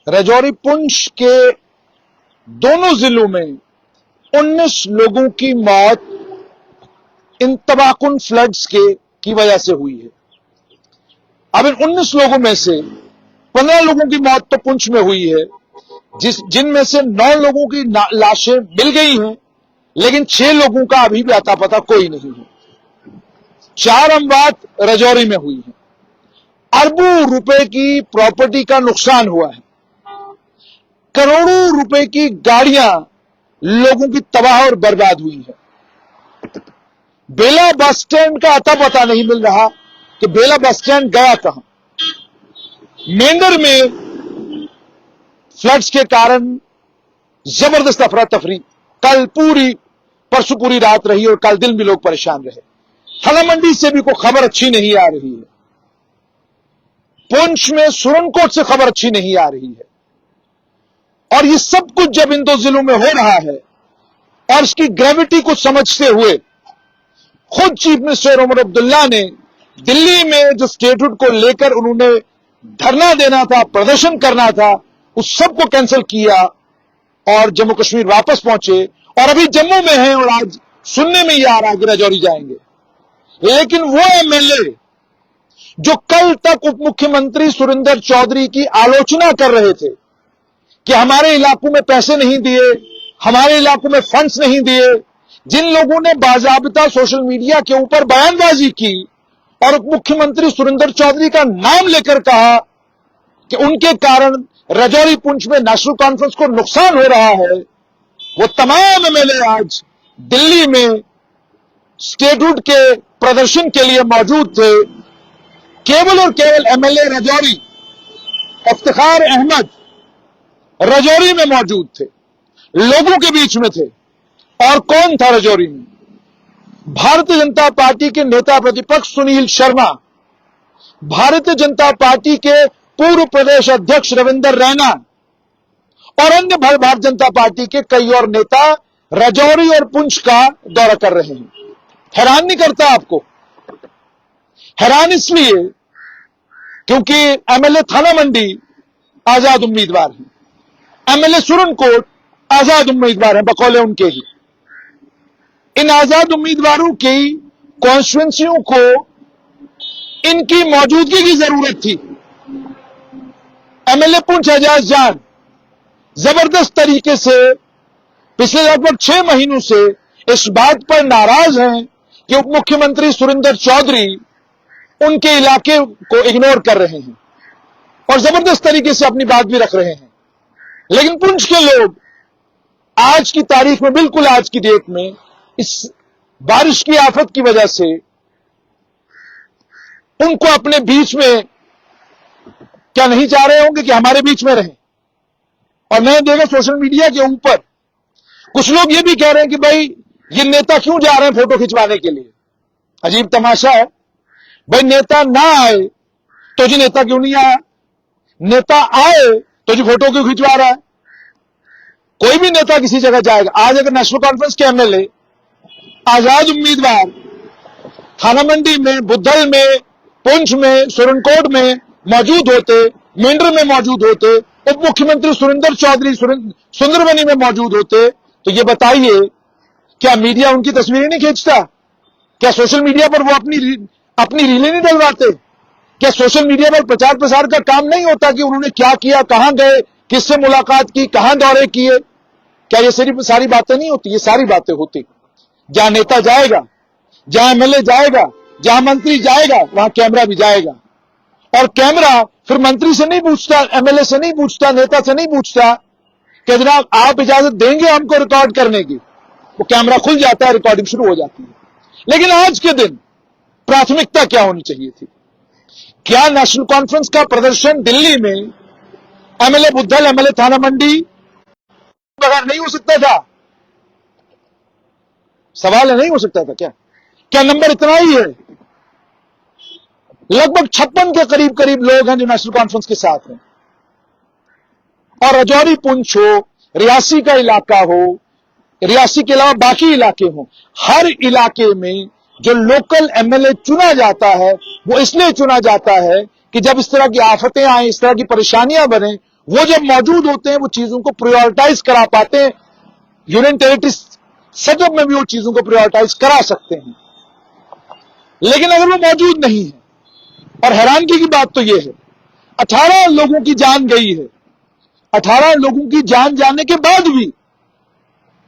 राजौरी पुंछ के दोनों जिलों में 19 लोगों की मौत इन तबाहकुन फ्लड्स की वजह से हुई है। अब इन 19 लोगों में से 15 लोगों की मौत तो पुंछ में हुई है, जिनमें से 9 लोगों की लाशें मिल गई हैं, लेकिन 6 लोगों का अभी भी अता पता कोई नहीं है। 4 अमवात राजौरी में हुई है। अरबों रुपए की प्रॉपर्टी का नुकसान हुआ है। करोड़ों रुपए की गाड़ियां लोगों की तबाह और बर्बाद हुई है। बेला बस स्टैंड का अता पता नहीं मिल रहा कि बेला बस स्टैंड गया कहां। मेंढर में फ्लड्स के कारण जबरदस्त अफरा तफरी कल परसों पूरी रात रही और कल दिन भी लोग परेशान रहे। थाना मंडी से भी कोई खबर अच्छी नहीं आ रही है। पुंछ में सुरनकोट से खबर अच्छी नहीं आ रही है। और ये सब कुछ जब इन दो जिलों में हो रहा है और इसकी ग्रेविटी को समझते हुए खुद चीफ मिनिस्टर उमर अब्दुल्ला ने दिल्ली में जो स्टेटहुड को लेकर उन्होंने धरना देना था, प्रदर्शन करना था, उस सब को कैंसिल किया और जम्मू कश्मीर वापस पहुंचे और अभी जम्मू में हैं और आज सुनने में ही आ रहा है कि राजौरी जाएंगे। लेकिन वो एमएलए जो कल तक उप मुख्यमंत्री सुरेंद्र चौधरी की आलोचना कर रहे थे कि हमारे इलाकों में पैसे नहीं दिए, हमारे इलाकों में फंड्स नहीं दिए, जिन लोगों ने बाज़ाब्ता सोशल मीडिया के ऊपर बयानबाजी की और उप मुख्यमंत्री सुरेंद्र चौधरी का नाम लेकर कहा कि उनके कारण राजौरी पुंछ में नेशनल कॉन्फ्रेंस को नुकसान हो रहा है, वो तमाम एमएलए आज दिल्ली में स्टेटहुड के प्रदर्शन के लिए मौजूद थे। केवल और केवल एमएलए राजौरी इफ्तिखार अहमद राजौरी में मौजूद थे, लोगों के बीच में थे। और कौन था राजौरी में? भारतीय जनता पार्टी के नेता प्रतिपक्ष सुनील शर्मा, भारतीय जनता पार्टी के पूर्व प्रदेश अध्यक्ष रविंदर रैना और अन्य भारतीय जनता पार्टी के कई और नेता राजौरी और पुंछ का दौरा कर रहे हैं। हैरान नहीं करता आपको? हैरान इसलिए क्योंकि एमएलए थाना मंडी आजाद उम्मीदवार हैं, एमएलए सुरनकोट आजाद उम्मीदवार हैं, बकौले उनके ही। इन आजाद उम्मीदवारों की कॉन्स्टिट्यूएंसियों को इनकी मौजूदगी की जरूरत थी। एमएलए पुंछ एजाज जान जबरदस्त तरीके से पिछले लगभग 6 महीनों से इस बात पर नाराज हैं कि उप मुख्यमंत्री सुरेंद्र चौधरी उनके इलाके को इग्नोर कर रहे हैं और जबरदस्त तरीके से अपनी बात भी रख रहे हैं। लेकिन पुंछ के लोग आज की तारीख में, बिल्कुल आज की डेट में, इस बारिश की आफत की वजह से उनको अपने बीच में क्या नहीं चाह रहे होंगे कि हमारे बीच में रहें। और मैं देखा सोशल मीडिया के ऊपर कुछ लोग ये भी कह रहे हैं कि भाई ये नेता क्यों जा रहे हैं फोटो खिंचवाने के लिए। अजीब तमाशा है भाई, नेता ना आए तो जी नेता क्यों नहीं आया, नेता आए तो जी फोटो क्यों खिंचवा रहा है। कोई भी नेता किसी जगह जाएगा। आज अगर नेशनल कॉन्फ्रेंस के एमएलए आजाद उम्मीदवार थाना मंडी में, बुद्धल में, पुंछ में, सुरनकोट में मौजूद होते, मेंढर में मौजूद होते, उप मुख्यमंत्री सुरेंद्र चौधरी सुंदरबनी में मौजूद होते, तो ये बताइए क्या मीडिया उनकी तस्वीरें नहीं खींचता? क्या सोशल मीडिया पर वो अपनी रीलें नहीं डलवाते? क्या सोशल मीडिया पर प्रचार प्रसार का काम नहीं होता कि उन्होंने क्या किया, कहां गए, किससे मुलाकात की, कहां दौरे किए? क्या ये सारी बातें नहीं होती? ये सारी बातें होती। जहां नेता जाएगा, जहां एमएलए जाएगा, जहां मंत्री जाएगा, वहां कैमरा भी जाएगा। और कैमरा फिर मंत्री से नहीं पूछता, एमएलए से नहीं पूछता, नेता से नहीं पूछता कि जनाब आप इजाजत देंगे हमको रिकॉर्ड करने की। वो कैमरा खुल जाता है, रिकॉर्डिंग शुरू हो जाती है। लेकिन आज के दिन प्राथमिकता क्या होनी चाहिए थी? क्या नेशनल कॉन्फ्रेंस का प्रदर्शन दिल्ली में एमएलए बुद्धल, एमएलए थाना मंडी बगैर नहीं हो सकता था? सवाल है, नहीं हो सकता था क्या नंबर इतना ही है? लगभग 56 के करीब लोग हैं जो नेशनल कॉन्फ्रेंस के साथ हैं। और राजौरी पुंछ हो, रियासी का इलाका हो, रियासी के अलावा बाकी इलाके हों, हर इलाके में जो लोकल एमएलए चुना जाता है वो इसलिए चुना जाता है कि जब इस तरह की आफतें आए, इस तरह की परेशानियां बने, وہ जब मौजूद होते हैं वो चीजों को प्रायोरिटाइज करा पाते हैं। यूनियन टेरिटरी सेटअप में भी वो चीजों को प्रायोरिटाइज करा सकते हैं, लेकिन अगर वो मौजूद नहीं है, और हैरानगी की बात तो ये है 18 लोगों की जान गई है। 18 लोगों की जान जाने के बाद भी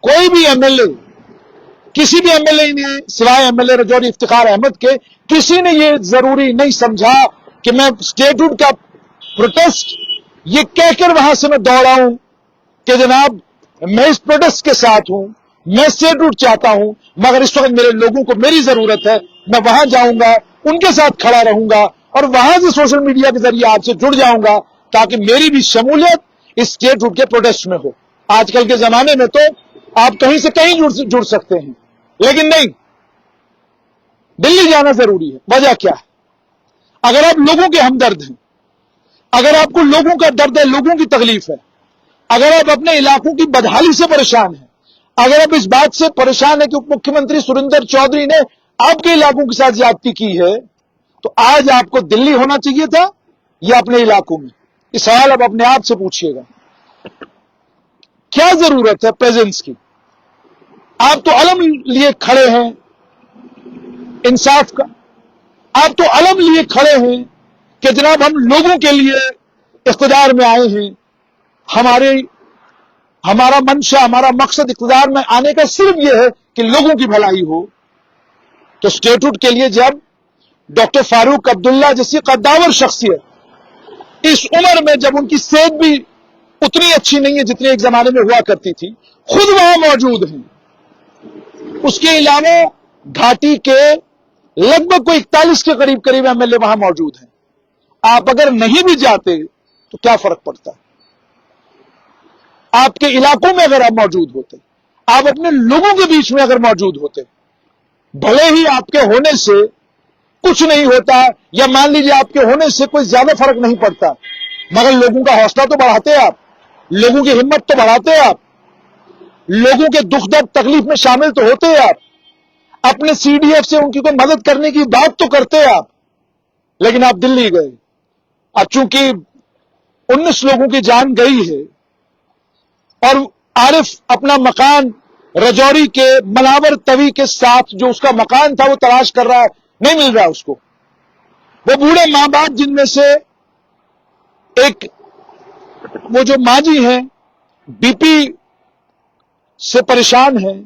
कोई भी एमएलए, किसी भी एमएलए ने सिवाय एमएलए रजौरी इफ्तिखार अहमद के, किसी ने ये जरूरी नहीं समझा कि मैं स्टेटहुड का प्रोटेस्ट ये कहकर वहां से मैं दौड़ाऊं कि जनाब मैं इस प्रोटेस्ट के साथ हूं, मैं स्टेटहुड चाहता हूं, मगर इस वक्त मेरे लोगों को मेरी जरूरत है, मैं वहां जाऊंगा, उनके साथ खड़ा रहूंगा और वहां से सोशल मीडिया के जरिए आपसे जुड़ जाऊंगा ताकि मेरी भी शमूलियत इस स्टेटहुड के प्रोटेस्ट में हो। आजकल के जमाने में तो आप कहीं से कहीं जुड़ सकते हैं, लेकिन नहीं, दिल्ली जाना जरूरी है। वजह क्या है? अगर आप लोगों के हमदर्द हैं, अगर आपको लोगों का दर्द है, लोगों की तकलीफ है, अगर आप अपने इलाकों की बदहाली से परेशान हैं, अगर आप इस बात से परेशान है कि उप मुख्यमंत्री सुरेंद्र चौधरी ने आपके इलाकों के साथ ज्यादती की है, तो आज आपको दिल्ली होना चाहिए था या अपने इलाकों में? ये सवाल आप अपने आप से पूछिएगा। क्या जरूरत है प्रेजेंस की? आप तो अलम लिए खड़े हैं इंसाफ का, आप तो अलम लिए खड़े हैं कि जनाब हम लोगों के लिए इख्तिदार में आए हैं, हमारा मंशा, हमारा मकसद इख्तिदार में आने का सिर्फ यह है कि लोगों की भलाई हो। तो स्टेटहुड के लिए जब डॉक्टर फारूक अब्दुल्ला जैसी कद्दावर शख्सियत इस उम्र में, जब उनकी सेहत भी उतनी अच्छी नहीं है जितनी एक जमाने में हुआ करती थी, खुद वहां मौजूद हैं, उसके अलावा घाटी के लगभग कोई 41 के करीब एमएलए वहां मौजूद हैं, आप अगर नहीं भी जाते तो क्या फर्क पड़ता है? आपके इलाकों में अगर आप मौजूद होते, आप अपने लोगों के बीच में अगर मौजूद होते, भले ही आपके होने से कुछ नहीं होता, या मान लीजिए आपके होने से कोई ज्यादा फर्क नहीं पड़ता, मगर लोगों का हौसला तो बढ़ाते आप, लोगों की हिम्मत तो बढ़ाते आप, लोगों के दुख दर्द तकलीफ में शामिल तो होते आप, अपने सीडीएफ से उनकी कोई मदद करने की बात तो करते आप, लेकिन आप दिल्ली गए। अब चूंकि 19 लोगों की जान गई है और आरिफ अपना मकान रजौरी के मनावर तवी के साथ जो उसका मकान था वो तलाश कर रहा है, नहीं मिल रहा उसको। वो बूढ़े मां बाप जिनमें से एक वो जो मां जी हैं बीपी से परेशान हैं,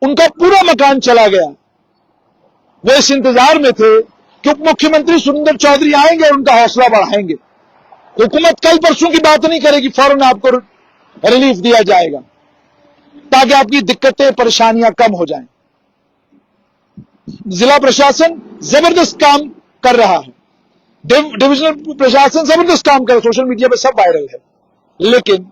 उनका पूरा मकान चला गया। वो इस इंतजार में थे कि उप मुख्यमंत्री सुरेंद्र चौधरी आएंगे और उनका हौसला बढ़ाएंगे। हुकूमत कल परसों की बात नहीं करेगी, फौरन आपको रिलीफ दिया जाएगा ताकि आपकी दिक्कतें परेशानियां कम हो जाएं। जिला प्रशासन जबरदस्त काम कर रहा है, डिविजनल प्रशासन जबरदस्त काम कर रहा है, सोशल मीडिया पे सब वायरल है, लेकिन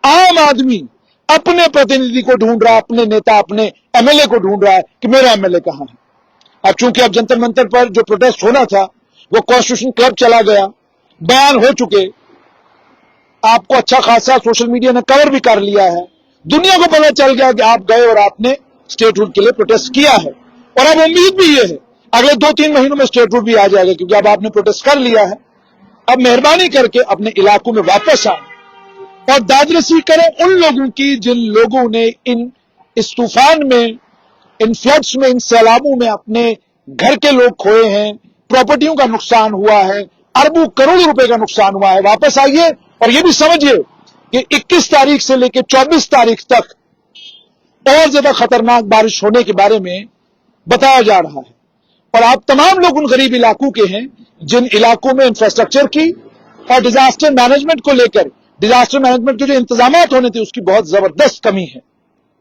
आम आदमी अपने प्रतिनिधि को ढूंढ रहा है, अपने नेता, अपने एमएलए को ढूंढ रहा है कि मेरा एमएलए कहां है। अब चूंकि अब जंतर मंतर पर जो प्रोटेस्ट होना था वो कॉन्स्टिट्यूशन क्लब चला गया, बयान हो चुके, आपको अच्छा खासा सोशल मीडिया ने कवर भी कर लिया है, दुनिया को पता चल गया कि आप गए और आपने स्टेटहुड के लिए प्रोटेस्ट किया है। और अब उम्मीद भी ये है अगले 2-3 महीनों में स्टेटहुड भी आ जाएगा, क्योंकि अब आपने प्रोटेस्ट कर लिया है। अब मेहरबानी करके अपने इलाकों में वापस आए और दादरसी करें उन लोगों की जिन लोगों ने इस तूफान में, इन फ्लड्स में, इन सैलाबों में अपने घर के लोग खोए हैं, प्रॉपर्टियों का नुकसान हुआ है, अरबों करोड़ों रुपए का नुकसान हुआ है। वापस आइए और ये भी समझिए कि 21 तारीख से लेकर 24 तारीख तक और ज्यादा खतरनाक बारिश होने के बारे में बताया जा रहा है। और आप तमाम लोग उन गरीब इलाकों के हैं जिन इलाकों में इंफ्रास्ट्रक्चर की और डिजास्टर मैनेजमेंट को लेकर, डिजास्टर मैनेजमेंट के जो इंतजाम होने थे उसकी बहुत जबरदस्त कमी है।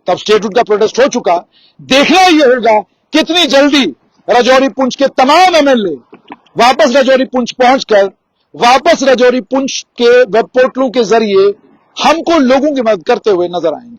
तब स्टेटहुड का प्रोटेस्ट हो चुका, देखना यह होगा कितनी जल्दी रजौरी पुंछ के तमाम एमएलए वापस रजौरी पुंछ पहुंचकर वापस रजौरी पुंछ के वेब पोर्टलों के जरिए हमको लोगों की मदद करते हुए नजर आएंगे।